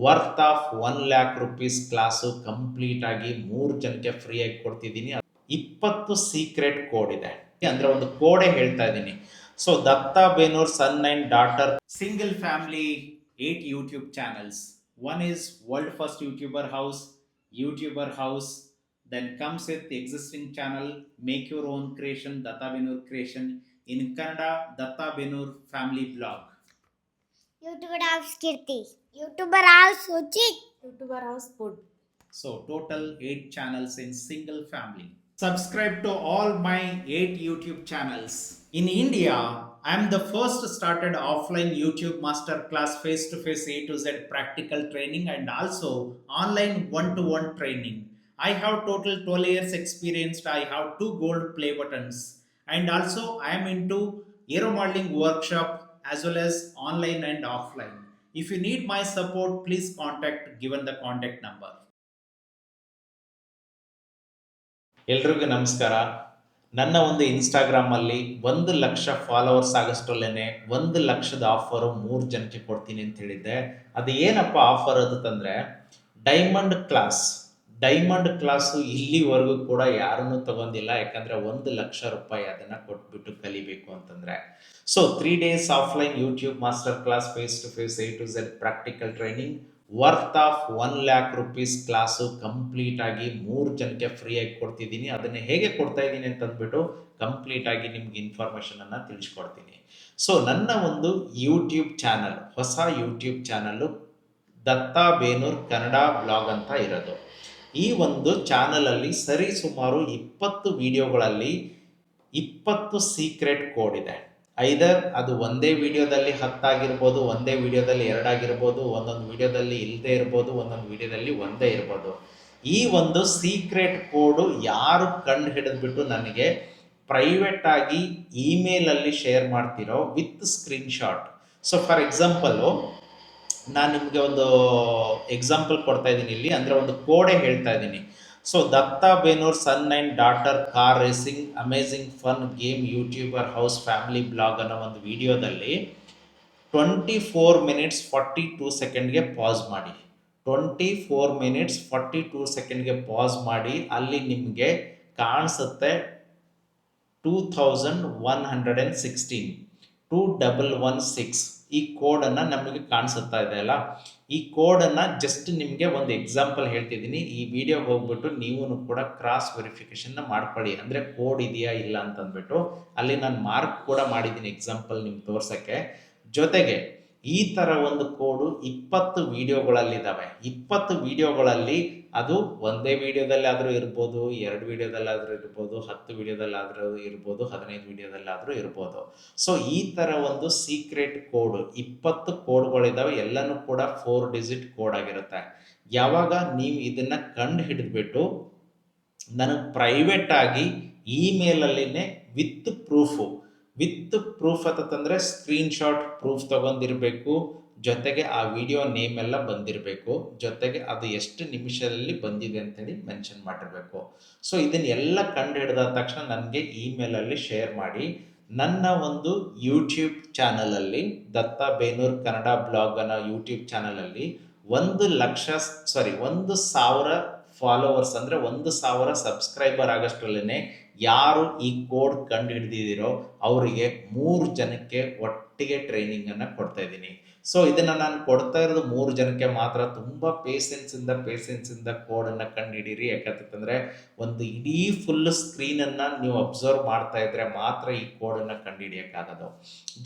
Worth of 1,00,000 rupees class complete ಆಗಿ 3 ಜನಕ್ಕೆ free ಆಗಿ ಕೊಡ್ತಿದ್ದೀನಿ. 20 ಸೀಕ್ರೆಟ್ ಕೋಡ್ ಇದೆ, ಅಂದ್ರೆ ಒಂದು ಕೋಡೆ ಹೇಳ್ತಾ ಇದ್ದೀನಿ. So Datta Benur son and daughter single family 8 YouTube channels. One is world first YouTuber house, then comes with the existing channel make your own creation Datta Benur creation, in Kannada Datta Benur family blog, YouTuber House Kirti, YouTuber House Uchit, YouTuber House Food. So total 8 channels in single family. Subscribe to all my 8 YouTube channels. In India, I am the first started offline YouTube masterclass face-to-face A to Z practical training and also online one-to-one training. I have total 12 years experience. I have 2 gold play buttons. And also I am into aero modeling workshop as well as online and offline. If you need my support, please contact given the contact number. ಎಲ್ರಿಗೂ ನಮಸ್ಕಾರ. ನನ್ನ ಒಂದು ಇನ್ಸ್ಟಾಗ್ರಾಮಲ್ಲಿ 1,00,000 followers ಆಗೋಷ್ಟರಲ್ಲೇ 1,00,000 offer 3 ಜನಕ್ಕೆ ಕೊಡ್ತೀನಿ ಅಂತ ಹೇಳಿದ್ದೆ. ಅದು ಏನಪ್ಪ ಆಫರ್ ಅಂತಂದರೆ ಡೈಮಂಡ್ ಕ್ಲಾಸು ಇಲ್ಲಿವರೆಗೂ ಕೂಡ ಯಾರನ್ನೂ ತಗೊಂಡಿಲ್ಲ. ಯಾಕಂದರೆ 1,00,000 ರೂಪಾಯಿ ಅದನ್ನು ಕೊಟ್ಬಿಟ್ಟು ಕಲಿಬೇಕು ಅಂತಂದರೆ. So 3 days offline YouTube master class face to face A to Z practical training worth of 1,00,000 rupees class complete ಆಗಿ 3 ಜನಕ್ಕೆ ಫ್ರೀ ಆಗಿ ಕೊಡ್ತಿದ್ದೀನಿ. ಅದನ್ನು ಹೇಗೆ ಕೊಡ್ತಾ ಇದ್ದೀನಿ ಅಂತಂದ್ಬಿಟ್ಟು ಕಂಪ್ಲೀಟ್ ಆಗಿ ನಿಮ್ಗೆ ಇನ್ಫಾರ್ಮೇಷನನ್ನು ತಿಳಿಸ್ಕೊಡ್ತೀನಿ. ಸೊ ನನ್ನ ಒಂದು ಯೂಟ್ಯೂಬ್ ಚಾನಲ್, ಹೊಸ ಯೂಟ್ಯೂಬ್ ಚಾನಲ್ಲು ದತ್ತಾ ಬೇನೂರ್ ಕನ್ನಡ ಬ್ಲಾಗ್ ಅಂತ ಇರೋದು. ಈ ಒಂದು ಚಾನಲಲ್ಲಿ ಸರಿಸುಮಾರು 20 ವಿಡಿಯೋಗಳಲ್ಲಿ 20 ಸೀಕ್ರೆಟ್ ಕೋಡ್ ಇದೆ. ಐದರ್ ಅದು ಒಂದೇ ವಿಡಿಯೋದಲ್ಲಿ 10 ಆಗಿರ್ಬೋದು, ಒಂದೇ ವಿಡಿಯೋದಲ್ಲಿ 2 ಆಗಿರ್ಬೋದು, ಒಂದೊಂದು ವಿಡಿಯೋದಲ್ಲಿ ಇಲ್ಲದೆ ಇರ್ಬೋದು, ಒಂದೊಂದು ವಿಡಿಯೋದಲ್ಲಿ ಒಂದೇ ಇರ್ಬೋದು. ಈ ಒಂದು ಸೀಕ್ರೆಟ್ ಕೋಡು ಯಾರು ಕಂಡು ಹಿಡಿದ್ಬಿಟ್ಟು ನನಗೆ ಪ್ರೈವೇಟ್ ಆಗಿ ಇಮೇಲಲ್ಲಿ ಶೇರ್ ಮಾಡ್ತಿರೋ with screenshot. So for example ನಾನು ನಿಮಗೆ ಒಂದು ಎಕ್ಸಾಂಪಲ್ ಕೊಡ್ತಾ ಇದ್ದೀನಿ ಇಲ್ಲಿ, ಅಂದರೆ ಒಂದು ಕೋಡೆ ಹೇಳ್ತಾ ಇದ್ದೀನಿ. So Datta Benur son and daughter car racing amazing fun game youtuber house family blog ಅನ್ನೋ ಒಂದು ವಿಡಿಯೋದಲ್ಲಿ 24 minutes 42 ಸೆಕೆಂಡ್ಗೆ ಪಾಸ್ ಮಾಡಿ. 24 minutes 42 ಸೆಕೆಂಡ್ಗೆ ಪಾಸ್ ಮಾಡಿ. ಅಲ್ಲಿ ನಿಮಗೆ ಕಾಣಿಸುತ್ತೆ 2116 2116 ಈ ಕೋಡನ್ನು ನಮಗೆ ಕಾಣಿಸುತ್ತಾ ಇದೆ ಅಲ್ಲ. ಈ ಕೋಡನ್ನು ಜಸ್ಟ್ ನಿಮಗೆ ಒಂದು ಎಕ್ಸಾಂಪಲ್ ಹೇಳ್ತಿದ್ದೀನಿ. ಈ ವಿಡಿಯೋ ಹೋಗ್ಬಿಟ್ಟು ನೀವು ಕೂಡ ಕ್ರಾಸ್ ವೆರಿಫಿಕೇಷನ್ನ ಮಾಡ್ಕೊಳ್ಳಿ, ಅಂದರೆ ಕೋಡ್ ಇದೆಯಾ ಇಲ್ಲ ಅಂತಂದ್ಬಿಟ್ಟು. ಅಲ್ಲಿ ನಾನು ಮಾರ್ಕ್ ಕೂಡ ಮಾಡಿದ್ದೀನಿ ಎಕ್ಸಾಂಪಲ್ ನಿಮ್ಗೆ ತೋರ್ಸೋಕ್ಕೆ. ಜೊತೆಗೆ ಈ ಥರ ಒಂದು ಕೋಡು 20 ವಿಡಿಯೋಗಳಲ್ಲಿದ್ದಾವೆ. 20 ವಿಡಿಯೋಗಳಲ್ಲಿ ಅದು ಒಂದೇ ವಿಡಿಯೋದಲ್ಲಾದರೂ ಇರ್ಬೋದು, 2 ವಿಡಿಯೋದಲ್ಲಾದರೂ ಇರ್ಬೋದು, 10 ವಿಡಿಯೋದಲ್ಲಾದರೂ ಇರ್ಬೋದು, 15 ವಿಡಿಯೋದಲ್ಲಾದರೂ ಇರ್ಬೋದು. ಸೊ ಈ ಥರ ಒಂದು ಸೀಕ್ರೆಟ್ ಕೋಡು 20 ಕೋಡ್ಗಳಿದ್ದಾವೆ. ಎಲ್ಲನೂ ಕೂಡ 4 digit ಕೋಡ್ ಆಗಿರುತ್ತೆ. ಯಾವಾಗ ನೀವು ಇದನ್ನು ಕಂಡು ಹಿಡಿದ್ಬಿಟ್ಟು ನನಗೆ ಪ್ರೈವೇಟ್ ಆಗಿ ಇಮೇಲಲ್ಲಿನೇ ವಿತ್ ಪ್ರೂಫ್ ಅಂತಂದರೆ ಸ್ಕ್ರೀನ್ಶಾಟ್ ಪ್ರೂಫ್ ತೊಗೊಂಡಿರಬೇಕು, ಜೊತೆಗೆ ಆ ವಿಡಿಯೋ ನೇಮ್ ಎಲ್ಲ ಬಂದಿರಬೇಕು, ಜೊತೆಗೆ ಅದು ಎಷ್ಟು ನಿಮಿಷದಲ್ಲಿ ಬಂದಿದೆ ಅಂತೇಳಿ ಮೆನ್ಷನ್ ಮಾಡಿರಬೇಕು. ಸೊ ಇದನ್ನೆಲ್ಲ ಕಂಡು ಹಿಡಿದ ತಕ್ಷಣ ನನಗೆ ಇಮೇಲಲ್ಲಿ ಶೇರ್ ಮಾಡಿ. ನನ್ನ ಒಂದು ಯೂಟ್ಯೂಬ್ ಚಾನಲಲ್ಲಿ ದತ್ತಾ ಬೇನೂರ್ ಕನ್ನಡ ಬ್ಲಾಗ್ ಅನ್ನೋ ಯೂಟ್ಯೂಬ್ ಚಾನಲಲ್ಲಿ 1,000 ಫಾಲೋವರ್ಸ್, ಅಂದರೆ 1,000 ಸಬ್ಸ್ಕ್ರೈಬರ್ ಆಗೋಷ್ಟರಲ್ಲೇ ಯಾರು ಈ ಕೋಡ್ ಕಂಡು ಹಿಡಿದಿದ್ದೀರೋ ಅವರಿಗೆ 3 ಜನಕ್ಕೆ ಒಟ್ಟಿಗೆ ಟ್ರೈನಿಂಗನ್ನು ಕೊಡ್ತಾ ಇದ್ದೀನಿ. ಸೊ ಇದನ್ನು ನಾನು ಕೊಡ್ತಾ ಇರೋದು 3 ಜನಕ್ಕೆ ಮಾತ್ರ. ತುಂಬ ಪೇಷನ್ಸಿಂದ ಕೋಡನ್ನು ಕಂಡು ಹಿಡೀರಿ. ಯಾಕಂತಂದರೆ ಒಂದು ಇಡೀ ಫುಲ್ ಸ್ಕ್ರೀನನ್ನು ನೀವು ಅಬ್ಸರ್ವ್ ಮಾಡ್ತಾ ಇದ್ದರೆ ಮಾತ್ರ ಈ ಕೋಡನ್ನು ಕಂಡು ಹಿಡಿಯೋಕ್ಕಾಗೋದು.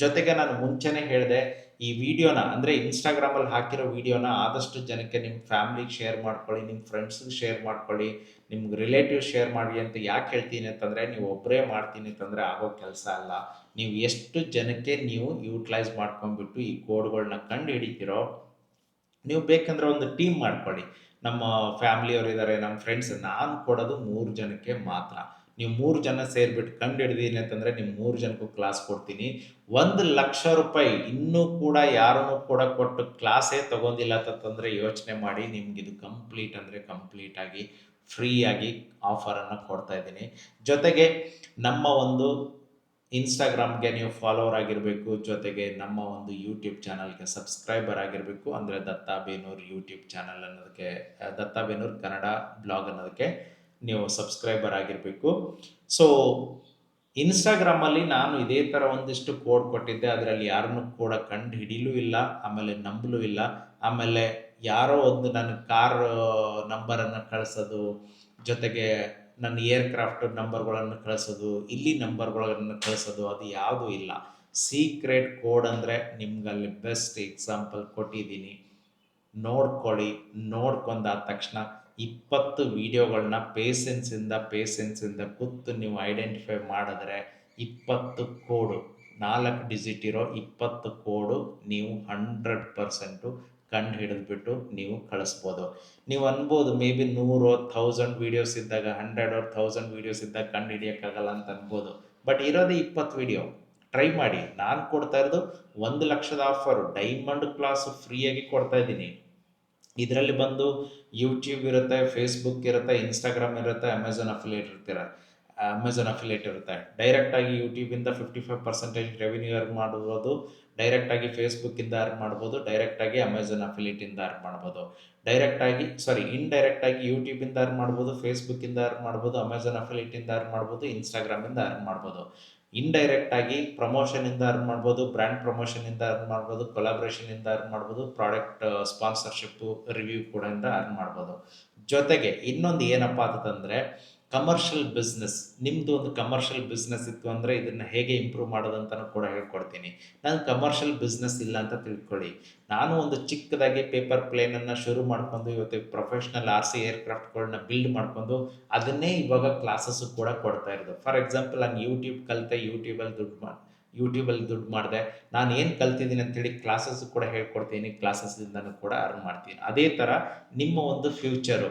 ಜೊತೆಗೆ ನಾನು ಮುಂಚೆನೇ ಹೇಳಿದೆ, ಈ ವಿಡಿಯೋನ ಅಂದರೆ ಇನ್ಸ್ಟಾಗ್ರಾಮಲ್ಲಿ ಹಾಕಿರೋ ವಿಡಿಯೋನ ಆದಷ್ಟು ಜನಕ್ಕೆ ನಿಮ್ಮ ಫ್ಯಾಮ್ಲಿಗೆ ಶೇರ್ ಮಾಡ್ಕೊಳ್ಳಿ, ನಿಮ್ಮ ಫ್ರೆಂಡ್ಸಿಗೆ ಶೇರ್ ಮಾಡ್ಕೊಳ್ಳಿ, ನಿಮ್ಗೆ ರಿಲೇಟಿವ್ ಶೇರ್ ಮಾಡಿ ಅಂತ ಯಾಕೆ ಹೇಳ್ತೀನಿ ಅಂತಂದರೆ, ನೀವು ಒಬ್ಬರೇ ಮಾಡ್ತೀನಿ ಅಂತಂದರೆ ಆಗೋ ಕೆಲಸ ಅಲ್ಲ. ನೀವು ಎಷ್ಟು ಜನಕ್ಕೆ ನೀವು ಯೂಟಿಲೈಸ್ ಮಾಡ್ಕೊಂಡ್ಬಿಟ್ಟು ಈ ಕೋಡ್ಗಳನ್ನ ಕಂಡು ಹಿಡಿತೀರೋ, ನೀವು ಬೇಕಂದರೆ ಒಂದು ಟೀಮ್ ಮಾಡ್ಕೊಳ್ಳಿ. ನಮ್ಮ ಫ್ಯಾಮ್ಲಿಯವರು ಇದ್ದಾರೆ, ನಮ್ಮ ಫ್ರೆಂಡ್ಸ್, ನಾನು ಕೊಡೋದು 3 ಜನಕ್ಕೆ ಮಾತ್ರ. ನೀವು 3 ಜನ ಸೇರಿಬಿಟ್ಟು ಕಂಡು ಹಿಡಿದೀನಿ ಅಂತಂದರೆ ನಿಮ್ಮ 3 ಜನಕ್ಕೂ ಕ್ಲಾಸ್ ಕೊಡ್ತೀನಿ. 1,00,000 ರೂಪಾಯಿ ಇನ್ನೂ ಕೂಡ ಯಾರೂ ಕೂಡ ಕೊಟ್ಟು ಕ್ಲಾಸೇ ತೊಗೊಂಡಿಲ್ಲ ಅಂತಂದರೆ ಯೋಚನೆ ಮಾಡಿ. ನಿಮಗಿದು ಕಂಪ್ಲೀಟಾಗಿ ಫ್ರೀಯಾಗಿ ಆಫರನ್ನು ಕೊಡ್ತಾ ಇದ್ದೀನಿ. ಜೊತೆಗೆ ನಮ್ಮ ಒಂದು ಇನ್ಸ್ಟಾಗ್ರಾಮ್ಗೆ ನೀವು ಫಾಲೋವರ್ ಆಗಿರಬೇಕು, ಜೊತೆಗೆ ನಮ್ಮ ಒಂದು ಯೂಟ್ಯೂಬ್ ಚಾನಲ್ಗೆ ಸಬ್ಸ್ಕ್ರೈಬರ್ ಆಗಿರಬೇಕು. ಅಂದರೆ ದತ್ತಾ ಬೇನೂರ್ ಯೂಟ್ಯೂಬ್ ಚಾನಲ್ ಅನ್ನೋದಕ್ಕೆ, ದತ್ತಾ ಬೇನೂರ್ ಕನ್ನಡ ಬ್ಲಾಗ್ ಅನ್ನೋದಕ್ಕೆ ನೀವು ಸಬ್ಸ್ಕ್ರೈಬರ್ ಆಗಿರಬೇಕು. ಸೊ ಇನ್ಸ್ಟಾಗ್ರಾಮಲ್ಲಿ ನಾನು ಇದೇ ಥರ ಒಂದಿಷ್ಟು ಕೋಡ್ ಕೊಟ್ಟಿದ್ದೆ, ಅದರಲ್ಲಿ ಯಾರನ್ನೂ ಕೂಡ ಕಂಡು ಹಿಡಿಲೂ ಇಲ್ಲ, ಆಮೇಲೆ ನಂಬಲೂ ಇಲ್ಲ. ಆಮೇಲೆ ಯಾರೋ ಒಂದು ನನ್ನ ಕಾರ್ ನಂಬರನ್ನು ಕಳಿಸೋದು, ಜೊತೆಗೆ ನನ್ನ ಏರ್ಕ್ರಾಫ್ಟ್ ನಂಬರ್ಗಳನ್ನು ಕಳಿಸೋದು, ಇಲ್ಲಿ ನಂಬರ್ಗಳನ್ನು ಕಳಿಸೋದು, ಅದು ಯಾವುದೂ ಇಲ್ಲ. ಸೀಕ್ರೆಟ್ ಕೋಡ್ ಅಂದರೆ ನಿಮ್ಗಲ್ಲಿ ಬೆಸ್ಟ್ ಎಕ್ಸಾಂಪಲ್ ಕೊಟ್ಟಿದ್ದೀನಿ, ನೋಡ್ಕೊಳ್ಳಿ. ನೋಡ್ಕೊಂಡಾದ ತಕ್ಷಣ 20 ವೀಡಿಯೋಗಳನ್ನ ಪೇಸೆನ್ಸಿಂದ ಕೂತು ನೀವು ಐಡೆಂಟಿಫೈ ಮಾಡಿದ್ರೆ 20 ಕೋಡು, 4 ಡಿಜಿಟ್ ಇರೋ 20 ಕೋಡು ನೀವು 100% ಕಂಡು ಹಿಡಿದ್ಬಿಟ್ಟು ನೀವು ಕಳಿಸ್ಬೋದು. ನೀವು ಅನ್ಬೋದು ಮೇ ಬಿ 100 1000 ವೀಡಿಯೋಸ್ ಇದ್ದಾಗ, 100 1000 ವೀಡಿಯೋಸ್ ಇದ್ದಾಗ ಕಂಡು ಹಿಡಿಯೋಕ್ಕಾಗಲ್ಲ ಅಂತ ಅನ್ಬೋದು. ಬಟ್ ಇರೋದೇ 20 ವೀಡಿಯೋ. ಟ್ರೈ ಮಾಡಿ. ನಾನು ಕೊಡ್ತಾ ಇರೋದು 1,00,000 ಆಫರು, ಡೈಮಂಡ್ ಕ್ಲಾಸು ಫ್ರೀಯಾಗಿ ಕೊಡ್ತಾ ಇದ್ದೀನಿ. ಇದರಲ್ಲಿ ಬಂದು ಯೂಟ್ಯೂಬ್ ಇರುತ್ತೆ, ಫೇಸ್ಬುಕ್ ಇರುತ್ತೆ, ಇನ್ಸ್ಟಾಗ್ರಾಮ್ ಇರುತ್ತೆ, ಅಮೆಝಾನ್ ಅಫಿಲಿಯೇಟ್ ಇರುತ್ತೆ. ಡೈರೆಕ್ಟಾಗಿ ಯೂಟ್ಯೂಬಿಂದ 55% ರೆವಿನ್ಯೂ ಅರ್ನ್ ಮಾಡ್ಬೋದು, ಡೈರೆಕ್ಟಾಗಿ ಫೇಸ್ಬುಕ್ಕಿಂದ ಅರ್ನ್ ಮಾಡ್ಬೋದು, ಡೈರೆಕ್ಟಾಗಿ ಅಮೆಝಾನ್ ಅಫಿಲಿಯೇಟಿಂದ ಅರ್ನ್ ಮಾಡ್ಬೋದು. ಇಂಡೈರೆಕ್ಟಾಗಿ ಯೂಟ್ಯೂಬಿಂದ ಅರ್ನ್ ಮಾಡ್ಬೋದು, ಫೇಸ್ಬುಕ್ಕಿಂದ ಅರ್ನ್ ಮಾಡ್ಬೋದು, ಅಮೆಝಾನ್ ಅಫಿಲಿಯೇಟಿಂದ ಅರ್ನ್ ಮಾಡ್ಬೋದು, ಇನ್ಸ್ಟಾಗ್ರಾಮಿಂದ ಅರ್ನ್ ಮಾಡ್ಬೋದು. ಇಂಡೈರೆಕ್ಟಾಗಿ ಪ್ರಮೋಷನಿಂದ ಅರ್ನ್ ಮಾಡ್ಬೋದು, ಬ್ರ್ಯಾಂಡ್ ಪ್ರಮೋಷನಿಂದ ಅರ್ನ್ ಮಾಡ್ಬೋದು, ಕೊಲಾಬ್ರೇಷನಿಂದ ಅರ್ನ್ ಮಾಡ್ಬೋದು, ಪ್ರಾಡಕ್ಟ್ ಸ್ಪಾನ್ಸರ್ಶಿಪ್ಪು, ರಿವ್ಯೂ ಕೂಡ ಇಂದ ಅರ್ನ್ ಮಾಡ್ಬೋದು. ಜೊತೆಗೆ ಇನ್ನೊಂದು ಏನಪ್ಪ ಅಂತಂದರೆ ಕಮರ್ಷಿಯಲ್ ಬಿಸ್ನೆಸ್. ನಿಮ್ಮದು ಒಂದು ಕಮರ್ಷಿಯಲ್ ಬಿಸ್ನೆಸ್ ಇತ್ತು ಅಂದರೆ ಇದನ್ನು ಹೇಗೆ ಇಂಪ್ರೂವ್ ಮಾಡೋದಂತಲೂ ಕೂಡ ಹೇಳ್ಕೊಡ್ತೀನಿ. ನಾನು ಕಮರ್ಷಿಯಲ್ ಬಿಸ್ನೆಸ್ ಇಲ್ಲ ಅಂತ ತಿಳ್ಕೊಳ್ಳಿ. ನಾನು ಒಂದು ಚಿಕ್ಕದಾಗಿ ಪೇಪರ್ ಪ್ಲೇನನ್ನು ಶುರು ಮಾಡ್ಕೊಂಡು ಇವತ್ತು ಪ್ರೊಫೆಷ್ನಲ್ RC ಏರ್ಕ್ರಾಫ್ಟ್ಗಳನ್ನ ಬಿಲ್ಡ್ ಮಾಡ್ಕೊಂಡು ಅದನ್ನೇ ಇವಾಗ ಕ್ಲಾಸಸ್ಸು ಕೂಡ ಕೊಡ್ತಾ ಇರೋದು. ಫಾರ್ ಎಕ್ಸಾಂಪಲ್ ನಾನು ಯೂಟ್ಯೂಬ್ ಕಲಿತೆ, ಯೂಟ್ಯೂಬಲ್ಲಿ ದುಡ್ಡು ಮಾಡಿದೆ. ನಾನು ಏನು ಕಲ್ತಿದ್ದೀನಿ ಅಂತೇಳಿ ಕ್ಲಾಸಸ್ಸು ಕೂಡ ಹೇಳ್ಕೊಡ್ತೀನಿ, ಕ್ಲಾಸಸ್ಸಿಂದನೂ ಕೂಡ ಅರ್ನ್ ಮಾಡ್ತೀನಿ. ಅದೇ ಥರ ನಿಮ್ಮ ಒಂದು ಫ್ಯೂಚರು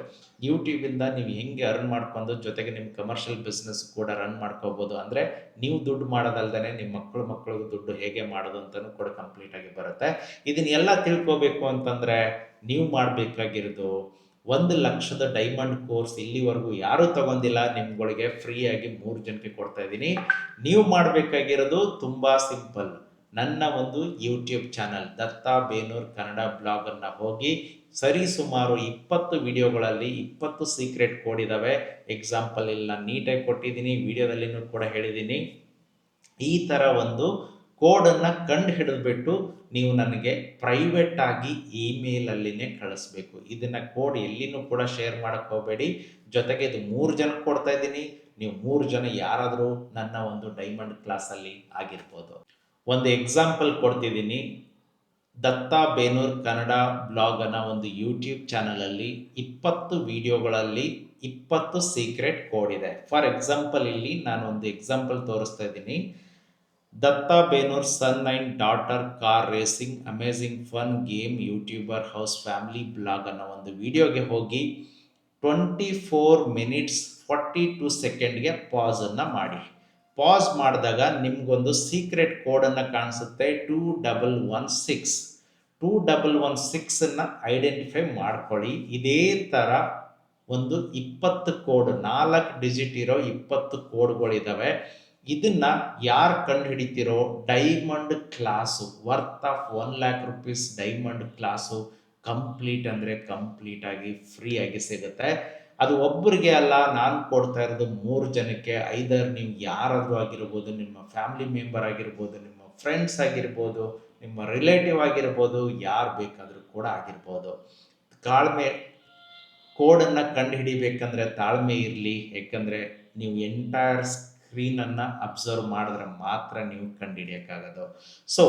ಯೂಟ್ಯೂಬಿಂದ ನೀವು ಹೆಂಗೆ ಅರ್ನ್ ಮಾಡ್ಕೊಂಡು ಜೊತೆಗೆ ನಿಮ್ಮ ಕಮರ್ಷಿಯಲ್ ಬಿಸ್ನೆಸ್ ಕೂಡ ರನ್ ಮಾಡ್ಕೋಬೋದು. ಅಂದರೆ ನೀವು ದುಡ್ಡು ಮಾಡೋದಲ್ದೇ ನಿಮ್ಮ ಮಕ್ಕಳಿಗೂ ದುಡ್ಡು ಹೇಗೆ ಮಾಡೋದು ಅಂತಲೂ ಕೂಡ ಕಂಪ್ಲೀಟಾಗಿ ಬರುತ್ತೆ. ಇದನ್ನೆಲ್ಲ ತಿಳ್ಕೋಬೇಕು ಅಂತಂದರೆ ನೀವು ಮಾಡಬೇಕಾಗಿರೋದು 1,00,000 ಡೈಮಂಡ್ ಕೋರ್ಸ್ ಇಲ್ಲಿವರೆಗೂ ಯಾರೂ ತಗೊಂಡಿಲ್ಲ, ನಿಮ್ಗಳಿಗೆ ಫ್ರೀಯಾಗಿ 3 ಜನಕ್ಕೆ ಕೊಡ್ತಾ ಇದ್ದೀನಿ. ನೀವು ಮಾಡಬೇಕಾಗಿರೋದು ತುಂಬ ಸಿಂಪಲ್. ನನ್ನ ಒಂದು ಯೂಟ್ಯೂಬ್ ಚಾನಲ್ ದತ್ತಾ ಬೇನೂರ್ ಕನ್ನಡ ಬ್ಲಾಗನ್ನು ಹೋಗಿ ಸರಿಸುಮಾರು 20 ವಿಡಿಯೋಗಳಲ್ಲಿ 20 ಸೀಕ್ರೆಟ್ ಕೋಡ್ ಇದ್ದಾವೆ. ಎಕ್ಸಾಂಪಲ್ ಇಲ್ಲಿ ನಾನು ನೀಟಾಗಿ ಕೊಟ್ಟಿದ್ದೀನಿ, ವಿಡಿಯೋದಲ್ಲಿನೂ ಕೂಡ ಹೇಳಿದ್ದೀನಿ. ಈ ಥರ ಒಂದು ಕೋಡನ್ನು ಕಂಡು ಹಿಡಿದ್ಬಿಟ್ಟು ನೀವು ನನಗೆ ಪ್ರೈವೇಟಾಗಿ ಇಮೇಲಲ್ಲಿನೇ ಕಳಿಸ್ಬೇಕು. ಇದನ್ನು ಕೋಡ್ ಎಲ್ಲಿನೂ ಕೂಡ ಶೇರ್ ಮಾಡೋಕ್ಕೆ ಹೋಗಬೇಡಿ. ಜೊತೆಗೆ ಇದು 3 ಜನಕ್ಕೆ ಕೊಡ್ತಾ ಇದ್ದೀನಿ. ನೀವು 3 ಜನ ಯಾರಾದರೂ ನನ್ನ ಒಂದು ಡೈಮಂಡ್ ಕ್ಲಾಸಲ್ಲಿ ಆಗಿರ್ಬೋದು. ಒಂದು ಎಕ್ಸಾಂಪಲ್ ಕೊಡ್ತಿದ್ದೀನಿ. ದತ್ತಾ ಬೇನೂರ್ ಕನ್ನಡ ಬ್ಲಾಗ್ ಅನ್ನೋ ಒಂದು ಯೂಟ್ಯೂಬ್ ಚಾನಲಲ್ಲಿ 20 ವಿಡಿಯೋಗಳಲ್ಲಿ 20 ಸೀಕ್ರೆಟ್ ಕೋಡ್ ಇದೆ. ಫಾರ್ ಎಕ್ಸಾಂಪಲ್ ಇಲ್ಲಿ ನಾನು ಒಂದು ಎಕ್ಸಾಂಪಲ್ ತೋರಿಸ್ತಾ ಇದ್ದೀನಿ. Datta Benur son and daughter car racing amazing fun game youtuber house family blog ಅನ್ನೋ ಒಂದು ವಿಡಿಯೋಗೆ ಹೋಗಿ 24 ಮಿನಿಟ್ಸ್ 42 ಸೆಕೆಂಡ್ಗೆ ಪಾಸನ್ನು ಮಾಡಿ. ಪಾಸ್ ಮಾಡಿದಾಗ ನಿಮಗೊಂದು ಸೀಕ್ರೆಟ್ ಕೋಡನ್ನು ಕಾಣಿಸುತ್ತೆ 2116. 2116 ಐಡೆಂಟಿಫೈ ಮಾಡ್ಕೊಳ್ಳಿ. ಇದೇ ಥರ ಒಂದು 20 ಕೋಡ್, 4 ಡಿಜಿಟ್ ಇರೋ 20 ಕೋಡ್ಗಳಿದ್ದಾವೆ. ಇದನ್ನು ಯಾರು ಕಂಡು ಹಿಡಿತಿರೋ diamond class worth of 1,00,000 rupees diamond class complete ಅಂದರೆ ಕಂಪ್ಲೀಟಾಗಿ ಫ್ರೀಯಾಗಿ ಸಿಗುತ್ತೆ. ಅದು ಒಬ್ಬರಿಗೆ ಅಲ್ಲ, ನಾನು ಕೊಡ್ತಾ ಇರೋದು 3 ಜನಕ್ಕೆ. ಐದರ್ ನೀವು ಯಾರಾದರೂ ಆಗಿರ್ಬೋದು, ನಿಮ್ಮ ಫ್ಯಾಮಿಲಿ ಮೆಂಬರ್ ಆಗಿರ್ಬೋದು, ನಿಮ್ಮ ಫ್ರೆಂಡ್ಸ್ ಆಗಿರ್ಬೋದು, ನಿಮ್ಮ ರಿಲೇಟಿವ್ ಆಗಿರ್ಬೋದು, ಯಾರು ಬೇಕಾದರೂ ಕೂಡ ಆಗಿರ್ಬೋದು. ತಾಳ್ಮೆ, ಕೋಡನ್ನು ಕಂಡು ಹಿಡಿಬೇಕಂದ್ರೆ ತಾಳ್ಮೆ ಇರಲಿ. ಯಾಕಂದರೆ ನೀವು ಎಂಟೈರ್ ಸ್ಕ್ರೀನನ್ನು ಅಬ್ಸರ್ವ್ ಮಾಡಿದ್ರೆ ಮಾತ್ರ ನೀವು ಕಂಡು ಹಿಡಿಯೋಕ್ಕಾಗೋದು. ಸೊ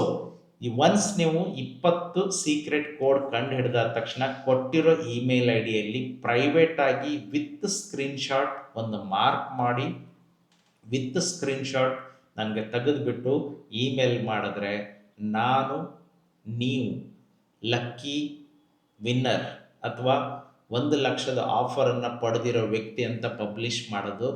ಒನ್ಸ್ ನೀವು 20 ಸೀಕ್ರೆಟ್ ಕೋಡ್ ಕಂಡು ಹಿಡಿದಾದ ತಕ್ಷಣ ಕೊಟ್ಟಿರೋ ಇಮೇಲ್ ಐಡಿಯಲ್ಲಿ ಪ್ರೈವೇಟಾಗಿ ವಿತ್ ಸ್ಕ್ರೀನ್ಶಾಟ್ ಒಂದು ಮಾರ್ಕ್ ಮಾಡಿ, ವಿತ್ ಸ್ಕ್ರೀನ್ಶಾಟ್ ನನಗೆ ತೆಗೆದುಬಿಟ್ಟು ಇಮೇಲ್ ಮಾಡಿದ್ರೆ ನೀವು ಲಕ್ಕಿ ವಿನ್ನರ್ ಅಥವಾ 1,00,000 ಆಫರನ್ನು ಪಡೆದಿರೋ ವ್ಯಕ್ತಿ ಅಂತ ಪಬ್ಲಿಷ್ ಮಾಡೋದು.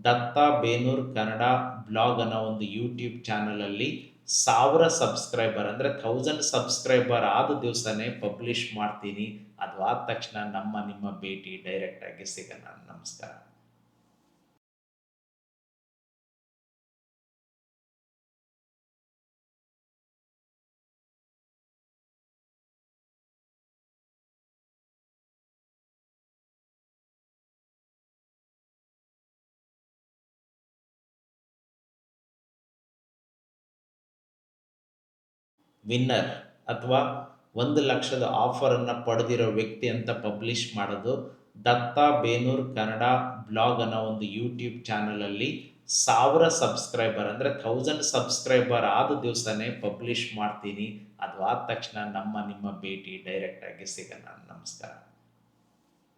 ದತ್ತಾ ಬೇನೂರ್ ಕನ್ನಡ ಬ್ಲಾಗ್ ಅನ್ನೋ ಒಂದು ಯೂಟ್ಯೂಬ್ ಚಾನಲಲ್ಲಿ 1000 ಸಬ್ಸ್ಕ್ರೈಬರ್ ಅಂದರೆ 1000 ಸಬ್ಸ್ಕ್ರೈಬರ್ ಆದ ದಿವಸನೇ ಪಬ್ಲಿಷ್ ಮಾಡ್ತೀನಿ. ಅದು ಆದ ತಕ್ಷಣ ನಿಮ್ಮ ಭೇಟಿ ಡೈರೆಕ್ಟಾಗಿ ಸಿಗೋಣ. ನಮಸ್ಕಾರ. ವಿನ್ನರ್ ಅಥವಾ 1,00,000 ಆಫರನ್ನು ಪಡೆದಿರೋ ವ್ಯಕ್ತಿ ಅಂತ ಪಬ್ಲಿಷ್ ಮಾಡೋದು ದತ್ತಾ ಬೇನೂರ್ ಕನ್ನಡ ಬ್ಲಾಗ್ ಅನ್ನೋ ಒಂದು ಯೂಟ್ಯೂಬ್ ಚಾನಲಲ್ಲಿ 1000 ಸಬ್ಸ್ಕ್ರೈಬರ್ ಅಂದರೆ 1000 ಸಬ್ಸ್ಕ್ರೈಬರ್ ಆದ ದಿವಸನೇ ಪಬ್ಲಿಷ್ ಮಾಡ್ತೀನಿ. ಅದು ಆದ ತಕ್ಷಣ ನಿಮ್ಮ ಭೇಟಿ ಡೈರೆಕ್ಟಾಗಿ ಸಿಗೋಣ. ನಮಸ್ಕಾರ.